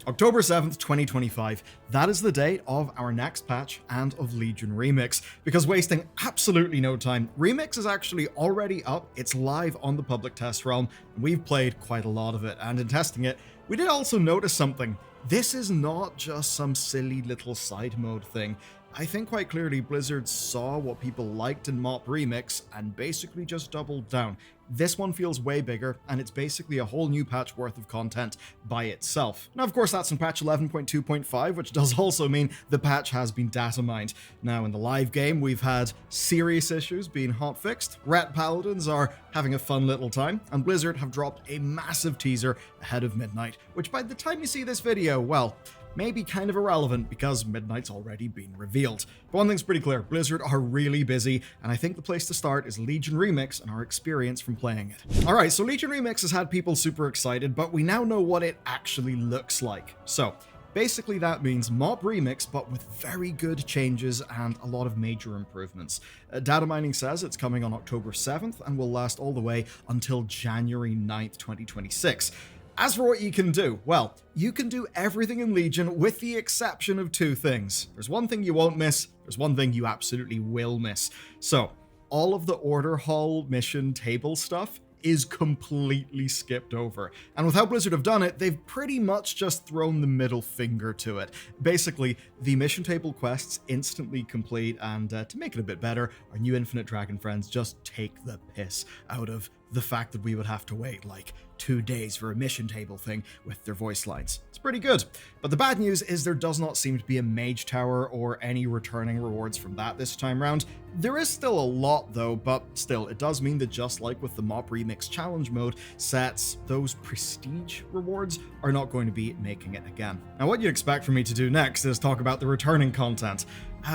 October 7th, 2025. That is the date of our next patch and of Legion Remix. Because wasting absolutely no time, Remix is actually already up. It's live on the public test realm, and we've played quite a lot of it. And in testing it, we did also notice something. This is not just some silly little side mode thing. I think quite clearly Blizzard saw what people liked in Mop Remix and basically just doubled down. This one feels way bigger, and it's basically a whole new patch worth of content by itself. Now, of course, that's in patch 11.2.5, which does also mean the patch has been data mined. Now, in the live game, we've had serious issues being hotfixed, Ret Paladins are having a fun little time, and Blizzard have dropped a massive teaser ahead of midnight, which by the time you see this video, well, may be kind of irrelevant because Midnight's already been revealed. But one thing's pretty clear, Blizzard are really busy, and I think the place to start is Legion Remix and our experience from playing it. Alright, so Legion Remix has had people super excited, but we now know what it actually looks like. So, basically that means Mob Remix, but with very good changes and a lot of major improvements. Datamining says it's coming on October 7th and will last all the way until January 9th, 2026. As for what you can do, well, you can do everything in Legion with the exception of two things. There's one thing you won't miss, there's one thing you absolutely will miss. So, all of the Order Hall mission table stuff is completely skipped over. And with how Blizzard have done it, they've pretty much just thrown the middle finger to it. Basically, the mission table quests instantly complete, and to make it a bit better, our new Infinite Dragon friends just take the piss out of the fact that we would have to wait like 2 days for a mission table thing with their voice lines. It's pretty good. But the bad news is there does not seem to be a mage tower or any returning rewards from that this time round. There is still a lot though, but still, it does mean that just like with the Mop Remix challenge mode sets, those prestige rewards are not going to be making it again. Now what you'd expect from me to do next is talk about the returning content.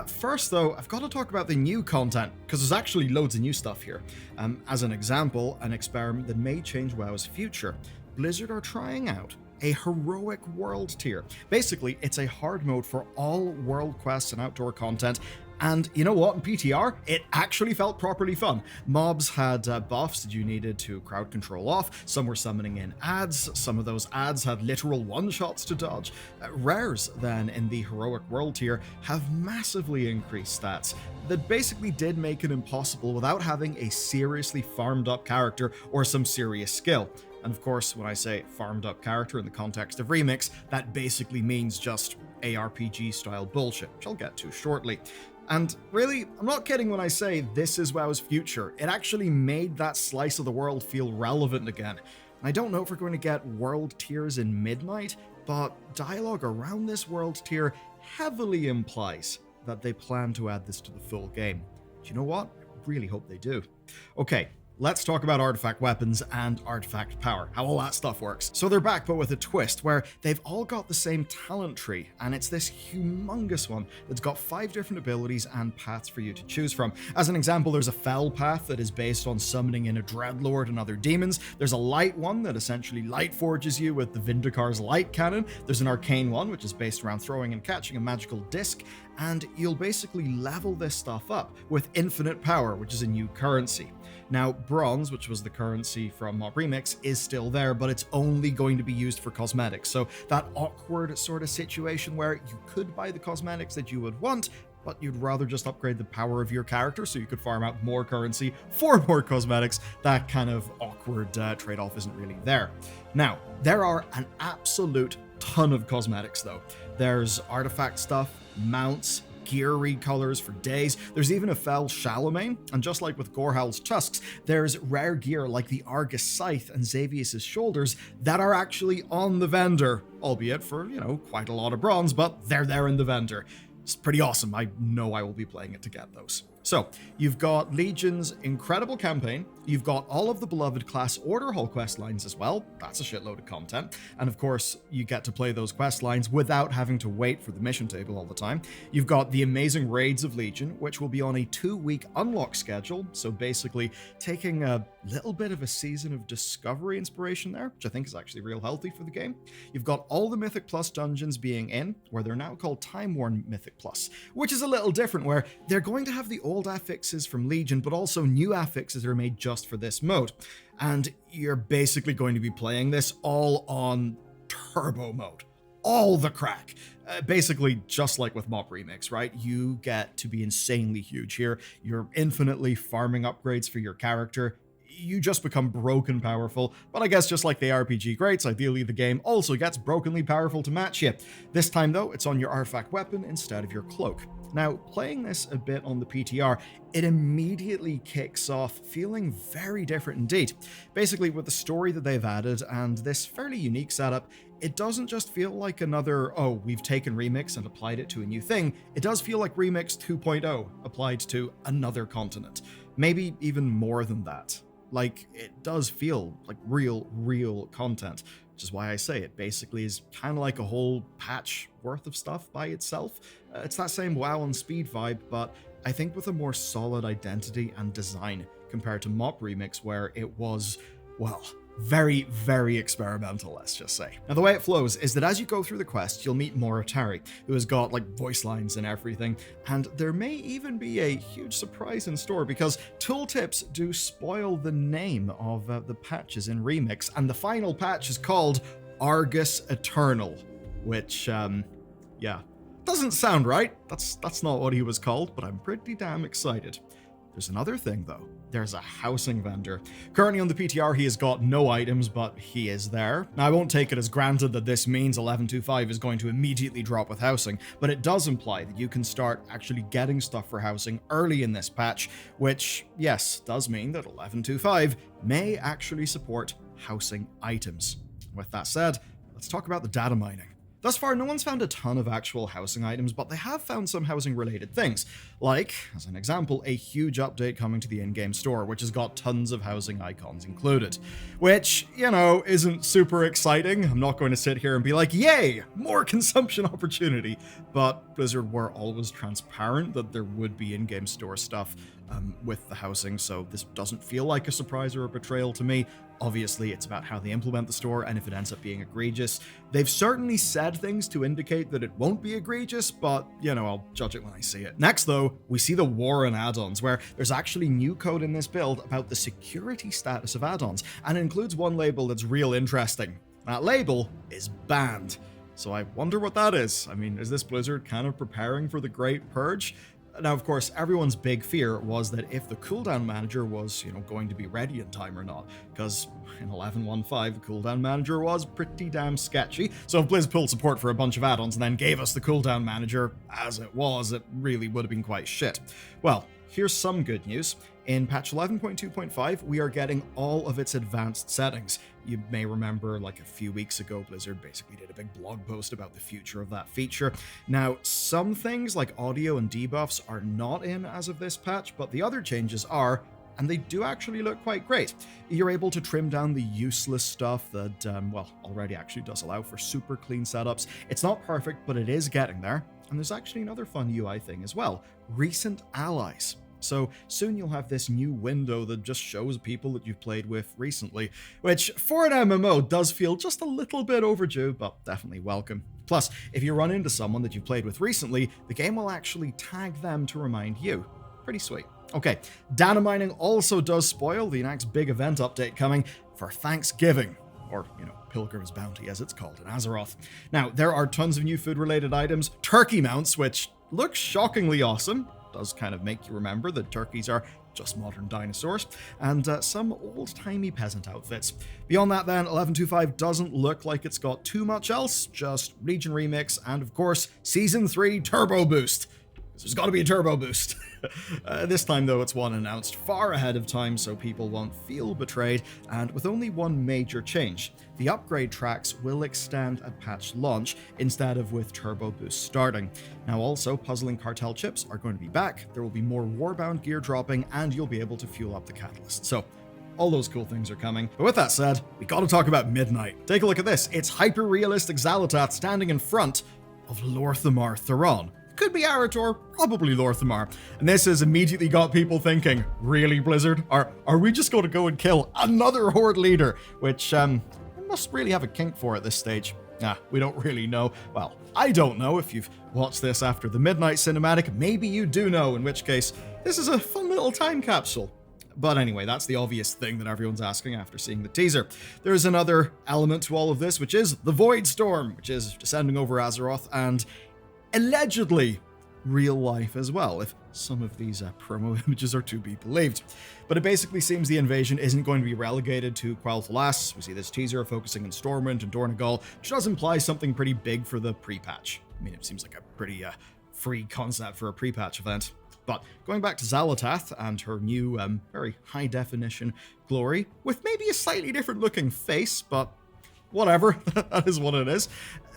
First though, I've got to talk about the new content, because there's actually loads of new stuff here. As an example, an experiment that may change WoW's future. Blizzard are trying out a heroic world tier. Basically, it's a hard mode for all world quests and outdoor content. And you know what, in PTR, it actually felt properly fun. Mobs had buffs that you needed to crowd control off, some were summoning in ads, some of those ads had literal one-shots to dodge. Rares, then, in the Heroic World tier, have massively increased stats that basically did make it impossible without having a seriously farmed up character or some serious skill. And of course, when I say farmed up character in the context of Remix, that basically means just ARPG-style bullshit, which I'll get to shortly. And really, I'm not kidding when I say this is WoW's future. It actually made that slice of the world feel relevant again. And I don't know if we're going to get world tiers in Midnight, but dialogue around this world tier heavily implies that they plan to add this to the full game. Do you know what? I really hope they do. Okay. Let's talk about artifact weapons and artifact power, how all that stuff works. So they're back, but with a twist, where they've all got the same talent tree, and it's this humongous one that's got 5 different abilities and paths for you to choose from. As an example, there's a Fell path that is based on summoning in a Dreadlord and other demons. There's a Light one that essentially light forges you with the Vindicar's light cannon. There's an Arcane one, which is based around throwing and catching a magical disc. And you'll basically level this stuff up with infinite power, which is a new currency. Now, bronze, which was the currency from Mob Remix, is still there, but it's only going to be used for cosmetics. So that awkward sort of situation where you could buy the cosmetics that you would want, but you'd rather just upgrade the power of your character so you could farm out more currency for more cosmetics, that kind of awkward trade-off isn't really there. Now, there are an absolute ton of cosmetics though. There's artifact stuff, mounts, gear recolors for days. There's even a Fell Shalomane, and just like with Gorehowl's tusks, there's rare gear like the Argus Scythe and Xavius' shoulders that are actually on the vendor, albeit for, quite a lot of bronze, but they're there in the vendor. It's pretty awesome. I know I will be playing it to get those. So, you've got Legion's incredible campaign, you've got all of the beloved class Order Hall quest lines as well, that's a shitload of content, and of course, you get to play those quest lines without having to wait for the mission table all the time. You've got the amazing Raids of Legion, which will be on a 2-week unlock schedule, so basically taking a little bit of a season of discovery inspiration there, which I think is actually real healthy for the game. You've got all the Mythic Plus dungeons being in, where they're now called Time-Worn Mythic Plus, which is a little different, where they're going to have the old affixes from Legion, but also new affixes that are made just for this mode. And you're basically going to be playing this all on turbo mode. all the crack. Basically, just like with Mop Remix, right? You get to be insanely huge here. You're infinitely farming upgrades for your character. You just become broken powerful, but I guess just like the RPG greats, ideally the game also gets brokenly powerful to match you. This time though, it's on your artifact weapon instead of your cloak. Now, playing this a bit on the PTR, it immediately kicks off feeling very different indeed. Basically, with the story that they've added and this fairly unique setup, it doesn't just feel like another, oh, we've taken Remix and applied it to a new thing. It does feel like Remix 2.0 applied to another continent. Maybe even more than that. Like, it does feel like real content, which is why I say it basically is kind of like a whole patch worth of stuff by itself. It's that same WoW on speed vibe, but I think with a more solid identity and design compared to Mop Remix, where it was, well, very experimental, let's just say. Now, the way it flows is that as you go through the quest, you'll meet Moritari, who has got like voice lines and everything, and there may even be a huge surprise in store because tooltips do spoil the name of the patches in Remix, and the final patch is called Argus Eternal, which, yeah, doesn't sound right. That's not what he was called, but I'm pretty damn excited. There's another thing though. There's a housing vendor. Currently on the PTR, he has got no items, but he is there. Now, I won't take it as granted that this means 11.2.5 is going to immediately drop with housing, but it does imply that you can start actually getting stuff for housing early in this patch, which, yes, does mean that 11.2.5 may actually support housing items. With that said, let's talk about the data mining. Thus far, no one's found a ton of actual housing items, but they have found some housing-related things, like, as an example, a huge update coming to the in-game store, which has got tons of housing icons included. Which, you know, isn't super exciting. I'm not going to sit here and be like, yay, more consumption opportunity. But Blizzard were always transparent that there would be in-game store stuff with the housing, so this doesn't feel like a surprise or a betrayal to me. Obviously, it's about how they implement the store, and if it ends up being egregious. They've certainly said things to indicate that it won't be egregious, but, you know, I'll judge it when I see it. Next, though, we see the war on add-ons, where there's actually new code in this build about the security status of add-ons, and it includes one label that's real interesting. That label is banned. So I wonder what that is. I mean, is this Blizzard kind of preparing for the Great Purge? Now, of course, everyone's big fear was that if the cooldown manager was, you know, going to be ready in time or not, because in 11.1.5, the cooldown manager was pretty damn sketchy. So if Blizz pulled support for a bunch of add-ons and then gave us the cooldown manager as it was, it really would have been quite shit. Well, here's some good news. In patch 11.2.5, we are getting all of its advanced settings. You may remember, like a few weeks ago, Blizzard basically did a big blog post about the future of that feature. Now, some things like audio and debuffs are not in as of this patch, but the other changes are, and they do actually look quite great. You're able to trim down the useless stuff that, well, already actually does allow for super clean setups. It's not perfect, but it is getting there. And there's actually another fun UI thing as well, recent allies. So soon you'll have this new window that just shows people that you've played with recently, which for an MMO does feel just a little bit overdue, but definitely welcome. Plus, if you run into someone that you've played with recently, the game will actually tag them to remind you. Pretty sweet. Okay, Datamining also does spoil the next big event update coming for Thanksgiving, or, you know, Pilgrim's Bounty as it's called in Azeroth. Now, there are tons of new food-related items, turkey mounts, which look shockingly awesome. Does kind of make you remember that turkeys are just modern dinosaurs, and some old-timey peasant outfits. Beyond that then, 11.2.5 doesn't look like it's got too much else, just Legion Remix, and of course, Season 3 Turbo Boost. There's got to be a turbo boost. This time, though, it's one announced far ahead of time so people won't feel betrayed, and with only one major change. The upgrade tracks will extend at patch launch instead of with turbo boost starting. Now also, puzzling cartel chips are going to be back, there will be more warbound gear dropping, and you'll be able to fuel up the catalyst. So, all those cool things are coming. But with that said, we gotta talk about Midnight. Take a look at this. It's hyper-realistic Xalatath standing in front of Lorthamar Theron. Could be Arator, probably Lorthamar. And this has immediately got people thinking, really, Blizzard? Are we just going to go and kill another Horde leader? Which, we must really have a kink for at this stage. We don't really know. Well, I don't know. If you've watched this after the Midnight cinematic, maybe you do know, in which case, this is a fun little time capsule. But anyway, that's the obvious thing that everyone's asking after seeing the teaser. There's another element to all of this, which is the Void Storm, which is descending over Azeroth and allegedly real life as well, if some of these promo images are to be believed. But it basically seems the invasion isn't going to be relegated to Ret Palas. We see this teaser focusing on Stormwind and Dornogal, which does imply something pretty big for the pre-patch. I mean, it seems like a pretty free concept for a pre-patch event. But going back to Xal'atath and her new, very high-definition glory, with maybe a slightly different looking face, but whatever, that is what it is.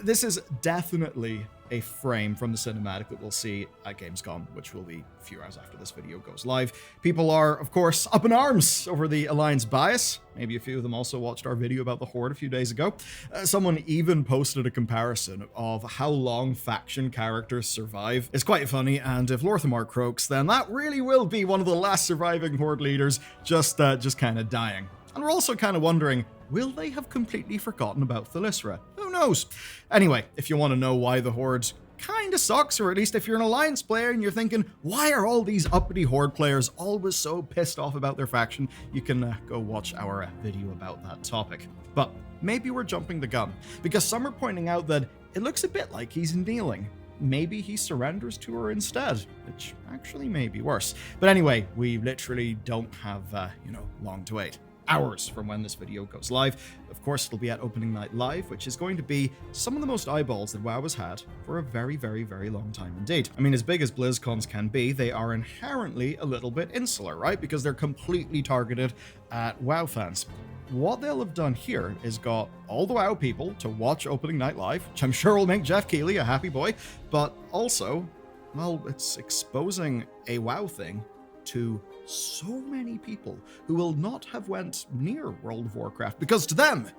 This is definitely a frame from the cinematic that we'll see at Gamescom, which will be a few hours after this video goes live. People are, of course, up in arms over the Alliance bias. Maybe a few of them also watched our video about the Horde a few days ago. Someone even posted a comparison of how long faction characters survive. It's quite funny, and if Lorthamar croaks, then that really will be one of the last surviving Horde leaders just kind of dying. And we're also kind of wondering, will they have completely forgotten about Thalyssra? Who knows? Anyway, if you want to know why the Horde kind of sucks, or at least if you're an Alliance player and you're thinking, why are all these uppity Horde players always so pissed off about their faction, you can go watch our video about that topic. But maybe we're jumping the gun, because some are pointing out that it looks a bit like he's kneeling. Maybe he surrenders to her instead, which actually may be worse. But anyway, we literally don't have, long to wait. Hours from when this video goes live. Of course, it'll be at Opening Night Live, which is going to be some of the most eyeballs that WoW has had for a very, very, very long time indeed. I mean, as big as BlizzCons can be, they are inherently a little bit insular, right? Because they're completely targeted at WoW fans. What they'll have done here is got all the WoW people to watch Opening Night Live, which I'm sure will make Jeff Keighley a happy boy, but also, well, it's exposing a WoW thing to so many people who will not have went near World of Warcraft, because to them,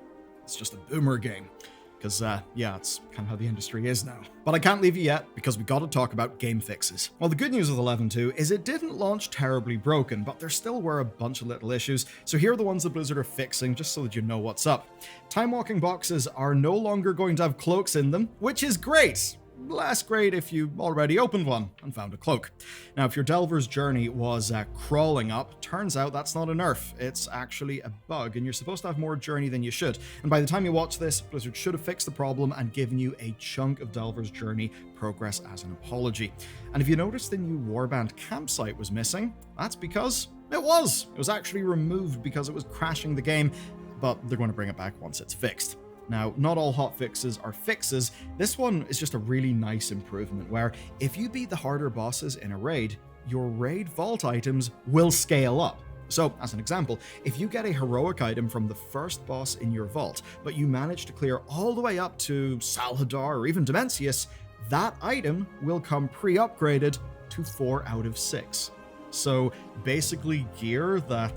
it's just a boomer game. Because, it's kind of how the industry is now. But I can't leave you yet, because we gotta talk about game fixes. Well, the good news with 11.2 is it didn't launch terribly broken, but there still were a bunch of little issues, so here are the ones that Blizzard are fixing, just so that you know what's up. Time walking boxes are no longer going to have cloaks in them, which is great! Less great if you already opened one and found a cloak. Now, if your Delver's Journey was crawling up, turns out that's not a nerf. It's actually a bug, and you're supposed to have more journey than you should. And by the time you watch this, Blizzard should have fixed the problem and given you a chunk of Delver's Journey progress as an apology. And if you noticed the new Warband campsite was missing, that's because it was. It was actually removed because it was crashing the game, but they're going to bring it back once it's fixed. Now, not all hot fixes are fixes. This one is just a really nice improvement where if you beat the harder bosses in a raid, your raid vault items will scale up. So, as an example, if you get a heroic item from the first boss in your vault, but you manage to clear all the way up to Salhadar or even Dimensius, that item will come pre-upgraded to 4 out of 6. So basically gear that,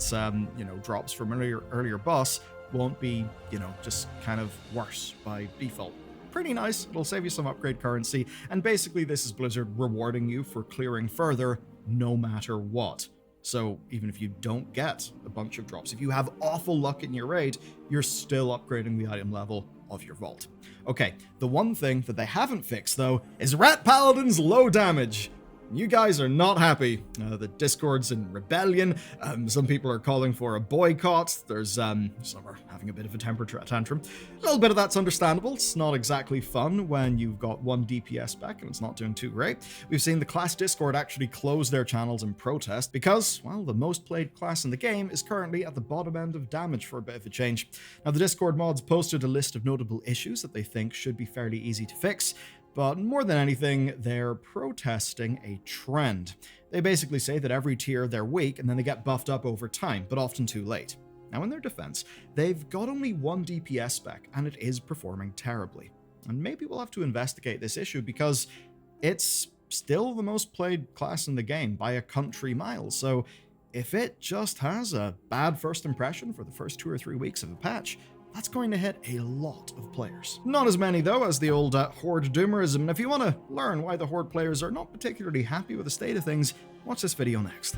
drops from an earlier boss won't be, just kind of worse by default. Pretty nice, it'll save you some upgrade currency, and basically this is Blizzard rewarding you for clearing further no matter what. So even if you don't get a bunch of drops, if you have awful luck in your raid, you're still upgrading the item level of your vault. Okay, the one thing that they haven't fixed though is Ret Paladin's low damage. You guys are not happy. The Discord's in rebellion. Some people are calling for a boycott. There's some are having a bit of a temper tantrum. A little bit of that's understandable. It's not exactly fun when you've got 1 DPS spec and it's not doing too great. We've seen the class Discord actually close their channels in protest because, well, the most played class in the game is currently at the bottom end of damage for a bit of a change. Now, the Discord mods posted a list of notable issues that they think should be fairly easy to fix. But more than anything, they're protesting a trend. They basically say that every tier they're weak and then they get buffed up over time, but often too late. Now in their defense, they've got only 1 DPS spec and it is performing terribly. And maybe we'll have to investigate this issue because it's still the most played class in the game by a country mile. So if it just has a bad first impression for the first 2 or 3 weeks of a patch, that's going to hit a lot of players. Not as many, though, as the old Horde doomerism. And if you want to learn why the Horde players are not particularly happy with the state of things, watch this video next.